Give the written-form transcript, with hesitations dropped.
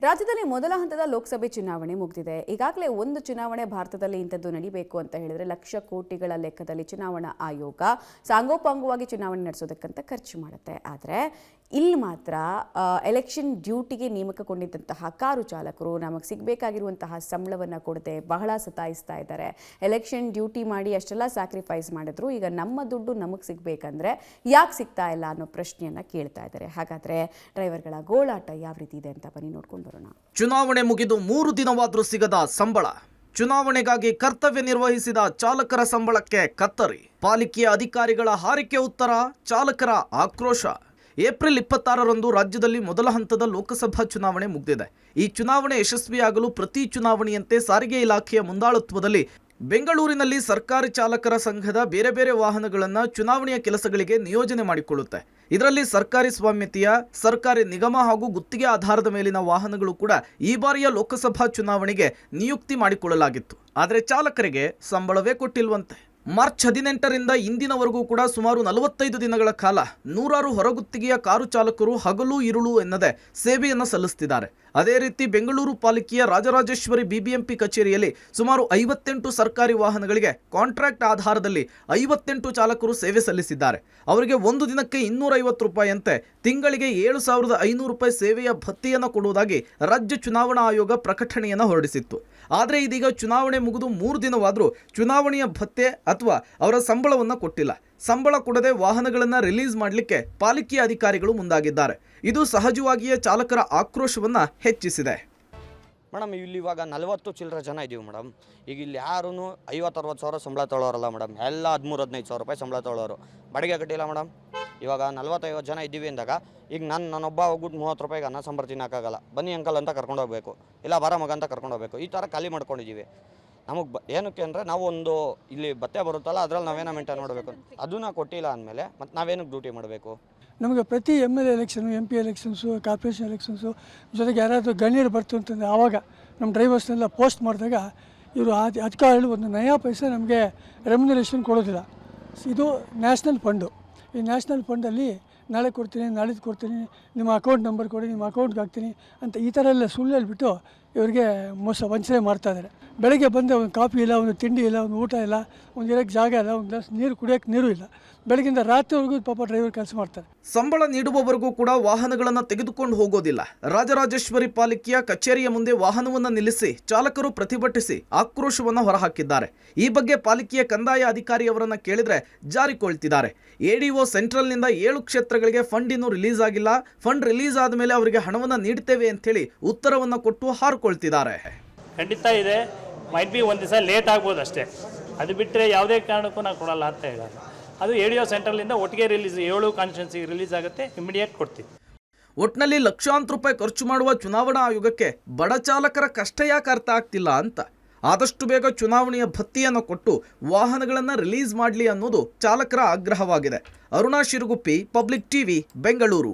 ರಾಜ್ಯದಲ್ಲಿ ಮೊದಲ ಹಂತದ ಲೋಕಸಭೆ ಚುನಾವಣೆ ಮುಗಿದಿದೆ. ಈಗಾಗಲೇ ಒಂದು ಚುನಾವಣೆ ಭಾರತದಲ್ಲಿ ಇಂಥದ್ದು ನಡೀಬೇಕು ಅಂತ ಹೇಳಿದ್ರೆ ಲಕ್ಷ ಕೋಟಿಗಳ ಲೆಕ್ಕದಲ್ಲಿ ಚುನಾವಣಾ ಆಯೋಗ ಸಾಂಗೋಪಾಂಗವಾಗಿ ಚುನಾವಣೆ ನಡೆಸೋದಕ್ಕಂತ ಖರ್ಚು ಮಾಡುತ್ತೆ. ಆದರೆ ಇಲ್ಲಿ ಮಾತ್ರ ಎಲೆಕ್ಷನ್ ಡ್ಯೂಟಿಗೆ ನೇಮಕಗೊಂಡಿದ್ದಂತಹ ಕಾರು ಚಾಲಕರು ನಮಗೆ ಸಿಗಬೇಕಾಗಿರುವಂತಹ ಸಂಬಳವನ್ನು ಕೊಡದೆ ಬಹಳ ಸತಾಯಿಸ್ತಾ ಇದ್ದಾರೆ. ಎಲೆಕ್ಷನ್ ಡ್ಯೂಟಿ ಮಾಡಿ ಅಷ್ಟೆಲ್ಲ ಸ್ಯಾಕ್ರಿಫೈಸ್ ಮಾಡಿದ್ರು, ಈಗ ನಮ್ಮ ದುಡ್ಡು ನಮಗೆ ಸಿಗಬೇಕಂದ್ರೆ ಯಾಕೆ ಸಿಗ್ತಾ ಇಲ್ಲ ಅನ್ನೋ ಪ್ರಶ್ನೆಯನ್ನು ಕೇಳ್ತಾ ಇದ್ದಾರೆ. ಹಾಗಾದರೆ ಡ್ರೈವರ್ಗಳ ಗೋಳಾಟ ಯಾವ ರೀತಿ ಇದೆ ಅಂತ ಬನ್ನಿ ನೋಡ್ಕೊಂಡು ಬರೋಣ. ಚುನಾವಣೆ ಮುಗಿದು 3 ದಿನವಾದರೂ ಸಿಗದ ಸಂಬಳ, ಚುನಾವಣೆಗಾಗಿ ಕರ್ತವ್ಯ ನಿರ್ವಹಿಸಿದ ಚಾಲಕರ ಸಂಬಳಕ್ಕೆ ಕತ್ತರಿ, ಪಾಲಿಕೆಯ ಅಧಿಕಾರಿಗಳ ಹಾರಿಕೆ ಉತ್ತರ, ಚಾಲಕರ ಆಕ್ರೋಶ. ಏಪ್ರಿಲ್ 26ರಂದು ರಾಜ್ಯದಲ್ಲಿ ಮೊದಲ ಹಂತದ ಲೋಕಸಭಾ ಚುನಾವಣೆ ಮುಗಿದಿದೆ. ಈ ಚುನಾವಣೆ ಯಶಸ್ವಿಯಾಗಲು ಪ್ರತಿ ಚುನಾವಣೆಯಂತೆ ಸಾರಿಗೆ ಇಲಾಖೆಯ ಮುಂದಾಳತ್ವದಲ್ಲಿ ಬೆಂಗಳೂರಿನಲ್ಲಿ ಸರ್ಕಾರಿ ಚಾಲಕರ ಸಂಘದ ಬೇರೆ ಬೇರೆ ವಾಹನಗಳನ್ನು ಚುನಾವಣೆಯ ಕೆಲಸಗಳಿಗೆ ನಿಯೋಜನೆ ಮಾಡಿಕೊಳ್ಳುತ್ತೆ. ಇದರಲ್ಲಿ ಸರ್ಕಾರಿ ಸ್ವಾಮ್ಯತೆಯ, ಸರ್ಕಾರಿ ನಿಗಮ ಹಾಗೂ ಗುತ್ತಿಗೆ ಆಧಾರದ ಮೇಲಿನ ವಾಹನಗಳು ಕೂಡ ಈ ಬಾರಿಯ ಲೋಕಸಭಾ ಚುನಾವಣೆಗೆ ನಿಯುಕ್ತಿ ಮಾಡಿಕೊಳ್ಳಲಾಗಿತ್ತು. ಆದರೆ ಚಾಲಕರಿಗೆ ಸಂಬಳವೇ ಕೊಟ್ಟಿಲ್ವಂತೆ. ಮಾರ್ಚ್ 18ರಿಂದ ಇಂದಿನವರೆಗೂ ಕೂಡ ಸುಮಾರು 45 ದಿನಗಳ ಕಾಲ ನೂರಾರು ಹೊರಗುತ್ತಿಗೆಯ ಕಾರು ಚಾಲಕರು ಹಗಲು ಇರುಳು ಎನ್ನದೆ ಸೇವೆಯನ್ನು ಸಲ್ಲಿಸುತ್ತಿದ್ದಾರೆ. ಅದೇ ರೀತಿ ಬೆಂಗಳೂರು ಪಾಲಿಕೆಯ ರಾಜರಾಜೇಶ್ವರಿ ಬಿಬಿಎಂಪಿ ಕಚೇರಿಯಲ್ಲಿ ಸುಮಾರು 58 ಸರ್ಕಾರಿ ವಾಹನಗಳಿಗೆ ಕಾಂಟ್ರಾಕ್ಟ್ ಆಧಾರದಲ್ಲಿ 58 ಚಾಲಕರು ಸೇವೆ ಸಲ್ಲಿಸಿದ್ದಾರೆ. ಅವರಿಗೆ ಒಂದು ದಿನಕ್ಕೆ 250 ರೂಪಾಯಿಯಂತೆ ತಿಂಗಳಿಗೆ 7,500 ರೂಪಾಯಿ ಸೇವೆಯ ಭತ್ಯೆಯನ್ನು ಕೊಡುವುದಾಗಿ ರಾಜ್ಯ ಚುನಾವಣಾ ಆಯೋಗ ಪ್ರಕಟಣೆಯನ್ನು ಹೊರಡಿಸಿತ್ತು. ಆದರೆ ಇದೀಗ ಚುನಾವಣೆ ಮುಗಿದು 3 ದಿನವಾದರೂ ಚುನಾವಣೆಯ ಭತ್ಯೆ ಅಥವಾ ಅವರ ಸಂಬಳವನ್ನು ಕೊಟ್ಟಿಲ್ಲ. ಸಂಬಳ ಕೊಡದೆ ವಾಹನಗಳನ್ನು ರಿಲೀಸ್ ಮಾಡಲಿಕ್ಕೆ ಪಾಲಿಕೆಯ ಅಧಿಕಾರಿಗಳು ಮುಂದಾಗಿದ್ದಾರೆ. ಇದು ಸಹಜವಾಗಿಯೇ ಚಾಲಕರ ಆಕ್ರೋಶವನ್ನು ಹೆಚ್ಚಿಸಿದೆ. ಮೇಡಮ್, ಇಲ್ಲಿ ಇವಾಗ 40 ಚಿಲ್ಲರೆ ಜನ ಇದ್ದೀವಿ ಮೇಡಮ್. ಈಗ ಇಲ್ಲಿ ಯಾರೂ 50-60 ಸಾವಿರ ಸಂಬಳ ತೊಗೊಳೋರಲ್ಲ ಮೇಡಮ್. ಎಲ್ಲ 13-15 ಸಾವಿರ ರೂಪಾಯಿ ಸಂಬಳ ತೊಗೊಳೋರು. ಬಾಡಿಗೆ ಕಟ್ಟಿಲ್ಲ ಮೇಡಮ್. ಇವಾಗ 40-50 ಜನ ಇದ್ದೀವಿ ಅಂದಾಗ ಈಗ ನಾನೊಬ್ಬ ಹೋಗ್ಬಿಟ್ಟು 30 ರೂಪಾಯಿಗೆ ಅನ್ನ ಸಾಂಬಾರು ತಿನ್ನೋಕ್ಕಾಗಲ್ಲ. ಬನ್ನಿ ಅಂಕಲ್ ಅಂತ ಕರ್ಕೊಂಡು ಹೋಗಬೇಕು, ಇಲ್ಲ ಬಾರ ಮಗ ಅಂತ ಕರ್ಕೊಂಡು ಹೋಗಬೇಕು. ಈ ಥರ ಖಾಲಿ ಮಾಡ್ಕೊಂಡಿದ್ದೀವಿ. ನಮಗೆ ಏನಕ್ಕೆ ಅಂದರೆ ನಾವು ಒಂದು ಇಲ್ಲಿ ಭತ್ಯೆ ಬರುತ್ತಲ್ಲ, ಅದರಲ್ಲಿ ನಾವೇನೋ ಮೇಂಟೈನ್ ಮಾಡಬೇಕು. ಅದನ್ನ ಕೊಟ್ಟಿಲ್ಲ ಅಂದಮೇಲೆ ಮತ್ತು ನಾವೇನಕ್ಕೆ ಡ್ಯೂಟಿ ಮಾಡಬೇಕು? ನಮಗೆ ಪ್ರತಿ MLA election, MP elections, corporation elections ಜೊತೆಗೆ ಯಾರಾದರೂ ಗಣ್ಯರು ಬರ್ತು ಅಂತಂದರೆ ಆವಾಗ ನಮ್ಮ ಡ್ರೈವರ್ಸ್ನೆಲ್ಲ ಪೋಸ್ಟ್ ಮಾಡಿದಾಗ ಇವರು ಅಧಿಕಾರಿಗಳು ಒಂದು ನಯಾ ಪೈಸೆ ನಮಗೆ ರೆಮ್ಯುನರೇಷನ್ ಕೊಡೋದಿಲ್ಲ. ಇದು ನ್ಯಾಷನಲ್ ಫಂಡು. ಈ ನ್ಯಾಷನಲ್ ಫಂಡಲ್ಲಿ ನಾಳೆ ಕೊಡ್ತೀನಿ, ನಾಳಿದ್ದು ಕೊಡ್ತೀನಿ, ನಿಮ್ಮ ಅಕೌಂಟ್ ನಂಬರ್ ಕೊಡಿ, ನಿಮ್ಮ ಅಕೌಂಟ್ಗೆ ಹಾಕ್ತೀನಿ ಅಂತ ಈ ಥರ ಎಲ್ಲ ಸುಳ್ಳು ಹೇಳ್ಬಿಟ್ಟು ಇವರಿಗೆ ವಂಚನೆ ಮಾಡ್ತಾಯಿದ್ದಾರೆ. ಬೆಳಗ್ಗೆ ಬಂದ ಒಂದು ಕಾಫಿ ಇಲ್ಲ, ಒಂದು ತಿಂಡಿ ಇಲ್ಲ, ಒಂದು ಊಟ ಇಲ್ಲ, ಒಂದು ಇರೋಕ್ಕೆ ಜಾಗ ಇಲ್ಲ, ಒಂದು ಗ್ಲಾಸ್ ನೀರು ಕುಡಿಯೋಕ್ಕೆ ನೀರು ಇಲ್ಲ. ಬೆಳಗಿಂದ ರಾತ್ರಿವರೆಗೂ ಪಾಪ ಡ್ರೈವರ್ ಕೆಲಸ ಮಾಡ್ತಾರೆ. ಸಂಬಳ ನೀಡುವವರೆಗೂ ಕೂಡ ವಾಹನಗಳನ್ನು ತೆಗೆದುಕೊಂಡು ಹೋಗೋದಿಲ್ಲ. ರಾಜರಾಜೇಶ್ವರಿ ಪಾಲಿಕೆಯ ಕಚೇರಿಯ ಮುಂದೆ ವಾಹನವನ್ನು ನಿಲ್ಲಿಸಿ ಚಾಲಕರು ಪ್ರತಿಭಟಿಸಿ ಆಕ್ರೋಶವನ್ನು ಹೊರಹಾಕಿದ್ದಾರೆ. ಈ ಬಗ್ಗೆ ಪಾಲಿಕೆಯ ಕಂದಾಯ ಅಧಿಕಾರಿಯವರನ್ನು ಕೇಳಿದ್ರೆ ಜಾರಿಕೊಳ್ತಿದ್ದಾರೆ. ADO ಸೆಂಟ್ರಲ್ನಿಂದ 7 ಕ್ಷೇತ್ರಗಳಿಗೆ ಫಂಡ್ ಇನ್ನೂ ರಿಲೀಸ್ ಆಗಿಲ್ಲ, ಫಂಡ್ ರಿಲೀಸ್ ಆದಮೇಲೆ ಅವರಿಗೆ ಹಣವನ್ನು ನೀಡ್ತೇವೆ ಅಂತೇಳಿ ಉತ್ತರವನ್ನು ಕೊಟ್ಟು ಹಾರಿಕೊಳ್ತಿದ್ದಾರೆ. ಖಂಡಿತ ಇದೆ, ಮೈಟ್ ಬಿ ಒಂದು ದಿವಸ ಲೇಟ್ ಆಗ್ಬೋದು ಅಷ್ಟೇ. ಅದು ಬಿಟ್ಟರೆ ಯಾವುದೇ ಕಾರಣಕ್ಕೂ ನಾವು ಕೊಡಲ್ಲ ಅಂತ ಹೇಳೋದು. ಅದು ADO ಸೆಂಟ್ರಲಿಂದ ಒಟ್ಟಿಗೆ ರಿಲೀಸ್ 7 ಕಾನ್ಸ್ಟಿಟ್ಯೂನ್ಸಿಗೆ ರಿಲೀಸ್ ಆಗುತ್ತೆ, ಇಮಿಡಿಯೇಟ್ ಕೊಡ್ತೀವಿ. ಒಟ್ಟಿನಲ್ಲಿ ಲಕ್ಷಾಂತರ ರೂಪಾಯಿ ಖರ್ಚು ಮಾಡುವ ಚುನಾವಣಾ ಆಯೋಗಕ್ಕೆ ಬಡ ಚಾಲಕರ ಕಷ್ಟ ಯಾಕೆ ಅರ್ಥ ಆಗ್ತಿಲ್ಲ ಅಂತ. ಆದಷ್ಟು ಬೇಗ ಚುನಾವಣೆಯ ಭತ್ಯೆಯನ್ನು ಕೊಟ್ಟು ವಾಹನಗಳನ್ನು ರಿಲೀಸ್ ಮಾಡಲಿ ಅನ್ನೋದು ಚಾಲಕರ ಆಗ್ರಹವಾಗಿದೆ. Aruna Shiruguppi, public TV, Bengaluru.